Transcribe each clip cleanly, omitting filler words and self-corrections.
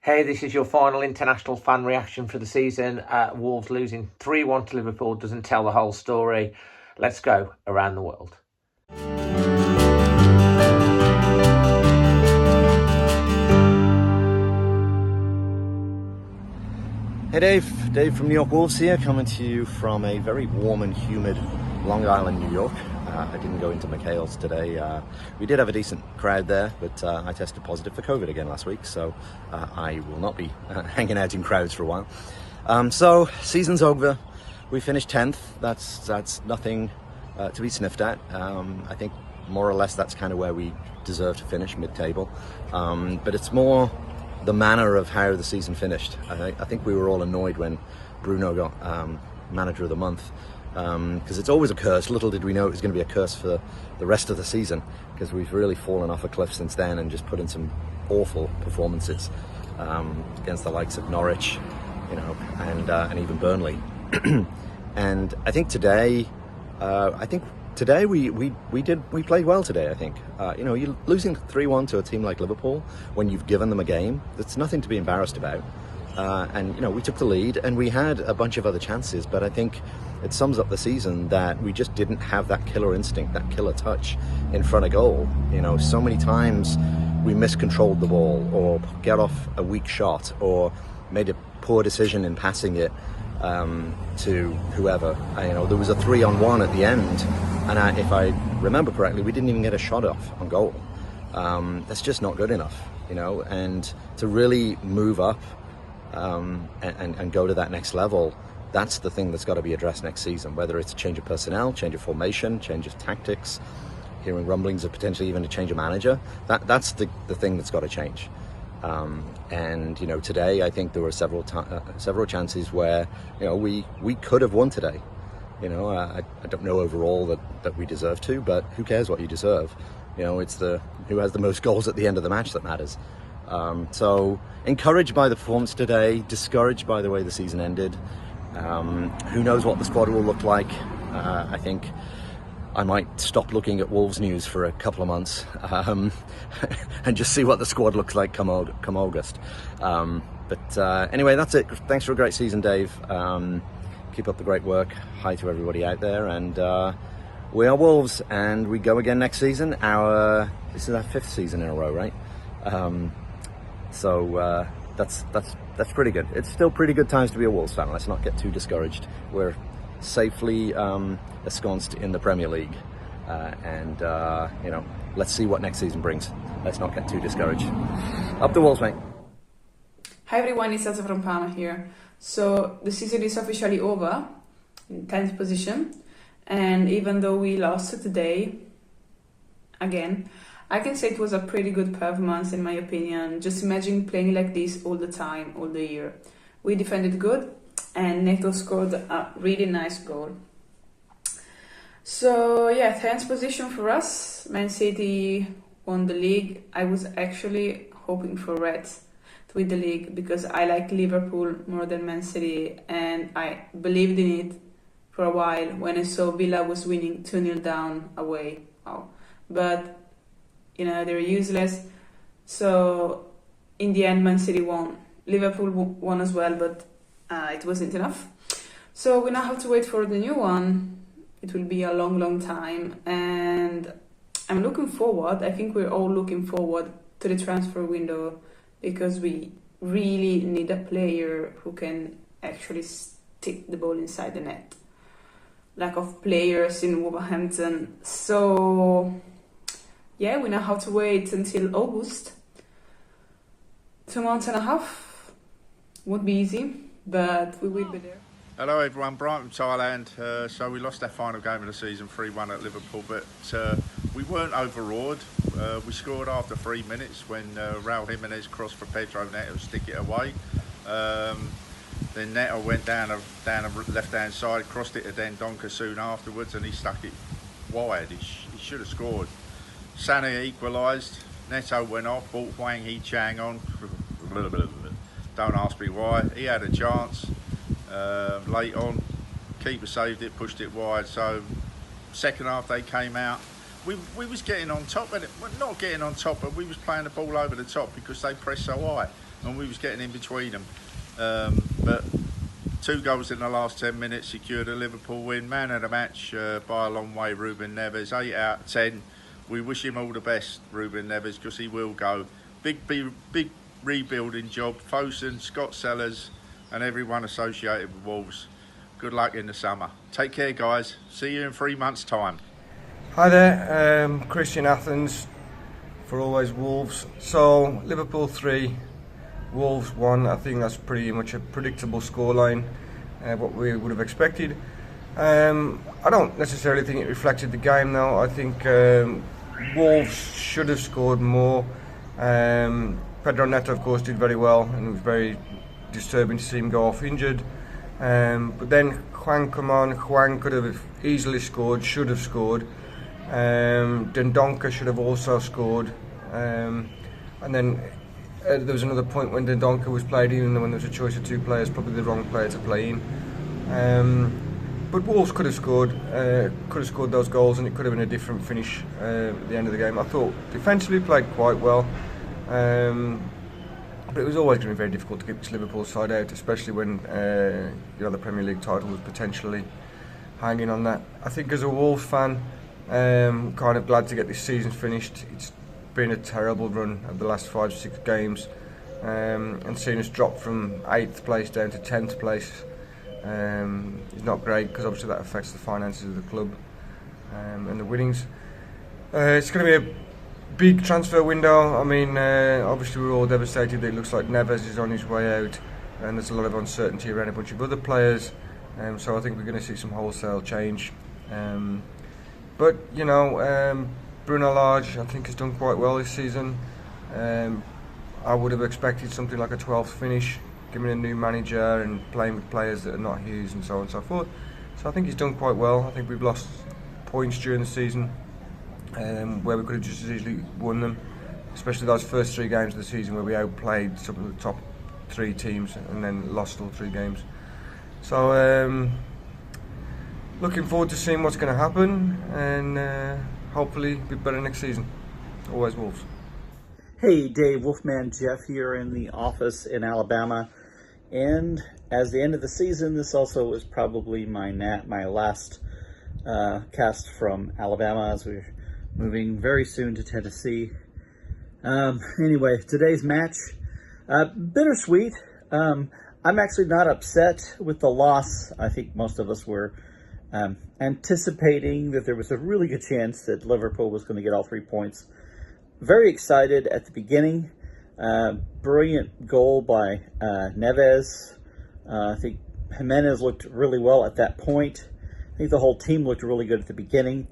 Hey, this is your final international fan reaction for the season. Wolves losing 3-1 to Liverpool doesn't tell the whole story. Let's go around the world. Hey Dave from New York Wolves here, coming to you from a very warm and humid Long Island, New York. I didn't go into McHale's today. We did have a decent crowd there, but I tested positive for COVID again last week, so I will not be hanging out in crowds for a while. So, season's over. We finished 10th. That's nothing to be sniffed at. I think more or less that's kind of where we deserve to finish, mid-table. But it's more the manner of how the season finished. I think we were all annoyed when Bruno got manager of the month, because it's always a curse. Little did we know it was going to be a curse for the rest of the season, because we've really fallen off a cliff since then and just put in some awful performances against the likes of Norwich, and even Burnley. And I think today, we played well today. I think you're losing 3-1 to a team like Liverpool when you've given them a game. That's nothing to be embarrassed about. And we took the lead and we had a bunch of other chances, but I think it sums up the season that we just didn't have that killer instinct, that killer touch in front of goal. So many times we miscontrolled the ball or get off a weak shot or made a poor decision in passing it to whoever. There was a 3-on-1 at the end, and if I remember correctly, we didn't even get a shot off on goal. That's just not good enough, and to really move up and go to that next level, that's the thing that's got to be addressed next season, whether it's a change of personnel, change of formation, change of tactics, hearing rumblings of potentially even a change of manager. That's the thing that's got to change. And today I think there were several chances where we could have won today. I don't know overall that we deserve to, but who cares what you deserve? It's who has the most goals at the end of the match that matters. So encouraged by the performance today, discouraged by the way the season ended. Who knows what the squad will look like? I think I might stop looking at Wolves news for a couple of months and just see what the squad looks like come August. But anyway, that's it. Thanks for a great season, Dave. Keep up the great work. Hi to everybody out there. And we are Wolves, and we go again next season. This is our 5th season in a row, right? So that's pretty good. It's still pretty good times to be a Wolves fan. Let's not get too discouraged. We're safely ensconced in the Premier League, and let's see what next season brings. Let's not get too discouraged. Up the Wolves, mate. Hi everyone, it's Elsa from Parma here. So the season is officially over, in 10th position, and even though we lost today, again, I can say it was a pretty good performance in my opinion. Just imagine playing like this all the time, all the year. We defended good, and Neto scored a really nice goal. So yeah, 10th position for us. Man City won the league. I was actually hoping for Reds to win the league because I like Liverpool more than Man City, and I believed in it for a while when I saw Villa was winning 2-0 down away. Oh. But they're useless. So in the end, Man City won. Liverpool won as well, but it wasn't enough. So we now have to wait for the new one. It will be a long time, and I'm looking forward. I think we're all looking forward to the transfer window because we really need a player who can actually stick the ball inside the net. Lack of players in Wolverhampton. So yeah, we now have to wait until August. 2 months and a half. Won't be easy, but we will be there. Hello everyone, Brian from Thailand. So we lost our final game of the season 3-1 at Liverpool, but we weren't overawed. We scored after 3 minutes when Raul Jimenez crossed for Pedro Neto to stick it away. Then Neto went down the left-hand side, crossed it to Dendonka soon afterwards, and he stuck it wide. He should have scored. Sané equalised. Neto went off, brought Hwang Hee-Chang on. Don't ask me why. He had a chance. Late on, keeper saved it, pushed it wide. So second half they came out. We was getting on top, and not getting on top, but we was playing the ball over the top because they pressed so high. and we was getting in between them. But 2 goals in the last 10 minutes secured a Liverpool win. Man of the match by a long way, Ruben Neves, 8 out of 10. We wish him all the best, Ruben Neves, because he will go. Big rebuilding job. Fosun, Scott Sellers, and everyone associated with Wolves. Good luck in the summer. Take care, guys. See you in 3 months' time. Hi there, Christian Athens for Always Wolves. So Liverpool 3, Wolves 1. I think that's pretty much a predictable scoreline, what we would have expected. I don't necessarily think it reflected the game though. I think Wolves should have scored more. Pedro Neto of course did very well, and it was very disturbing to see him go off injured. But then Hwang come on. Hwang could have easily scored, should have scored. Dendoncker should have also scored. And then there was another point when Dendoncker was played in, and when there was a choice of 2 players, probably the wrong player to play in. But Wolves could have scored those goals, and it could have been a different finish at the end of the game. I thought defensively played quite well. But it was always going to be very difficult to keep this Liverpool side out, especially when the Premier League title was potentially hanging on that. I think as a Wolves fan, kind of glad to get this season finished. It's been a terrible run of the last 5 or 6 games, and seeing us drop from 8th place down to 10th place is not great, because obviously that affects the finances of the club and the winnings. It's going to be a big transfer window. I mean, obviously we're all devastated that it looks like Neves is on his way out, and there's a lot of uncertainty around a bunch of other players, so I think we're going to see some wholesale change. But Bruno Lage I think has done quite well this season. I would have expected something like a 12th finish, given a new manager and playing with players that are not his and so on and so forth. So I think he's done quite well. I think we've lost points during the season where we could have just as easily won them, especially those first 3 games of the season where we outplayed some of the top 3 teams and then lost all 3 games. So looking forward to seeing what's going to happen, and hopefully be better next season. Always Wolves. Hey, Dave, Wolfman Jeff here in the office in Alabama, and as the end of the season, this also is probably my last cast from Alabama, as we're moving very soon to Tennessee. Anyway, today's match, bittersweet. I'm actually not upset with the loss. I think most of us were anticipating that there was a really good chance that Liverpool was going to get all 3 points. Very excited at the beginning. Brilliant goal by Neves. I think Jimenez looked really well at that point. I think the whole team looked really good at the beginning.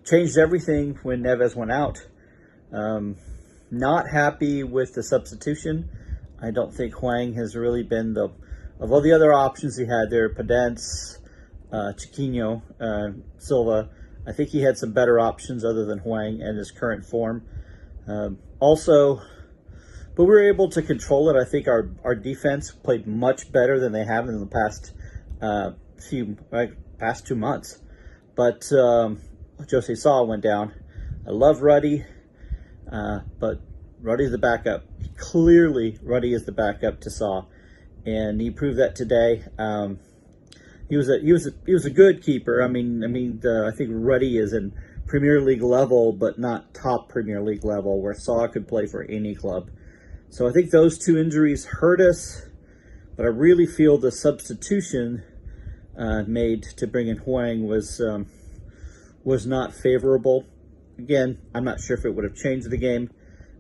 Changed everything when Neves went out. Not happy with the substitution. I don't think Hwang has really been of all the other options he had there, Podence, Chiquinho, Silva. I think he had some better options other than Hwang and his current form. But we were able to control it. I think our defense played much better than they have in the past past 2 months. But Jose Sa went down. I love Ruddy, but Ruddy's the backup. Clearly, Ruddy is the backup to Sa, and he proved that today. He was a good keeper. I think Ruddy is in Premier League level, but not top Premier League level, where Sa could play for any club. So I think those 2 injuries hurt us, but I really feel the substitution made to bring in Hwang was not favorable. Again, I'm not sure if it would have changed the game,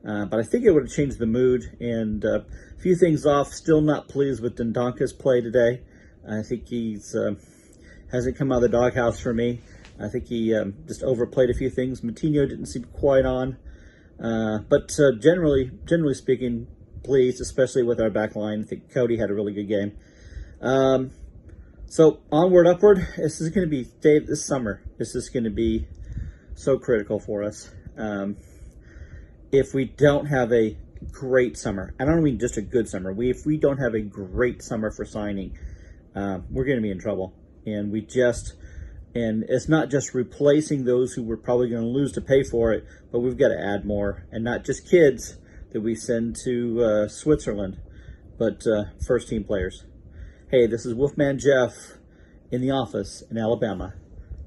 but I think it would have changed the mood. And a few things off. Still not pleased with Dendonka's play today. I think he's hasn't come out of the doghouse for me. I think he just overplayed a few things. Moutinho didn't seem quite on. But generally speaking, pleased, especially with our back line. I think Cody had a really good game. So onward, upward. This is going to be, Dave, this summer. This is going to be so critical for us. If we don't have a great summer, I don't mean just a good summer. If we don't have a great summer for signing, we're going to be in trouble. And it's not just replacing those who we're probably going to lose to pay for it, but we've got to add more, and not just kids, that we send to Switzerland, but first team players. Hey, this is Wolfman Jeff in the office in Alabama.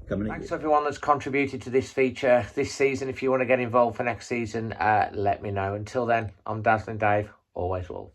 Coming Thanks everyone that's contributed to this feature this season. If you want to get involved for next season, let me know. Until then, I'm Dazzling Dave, always Wolves.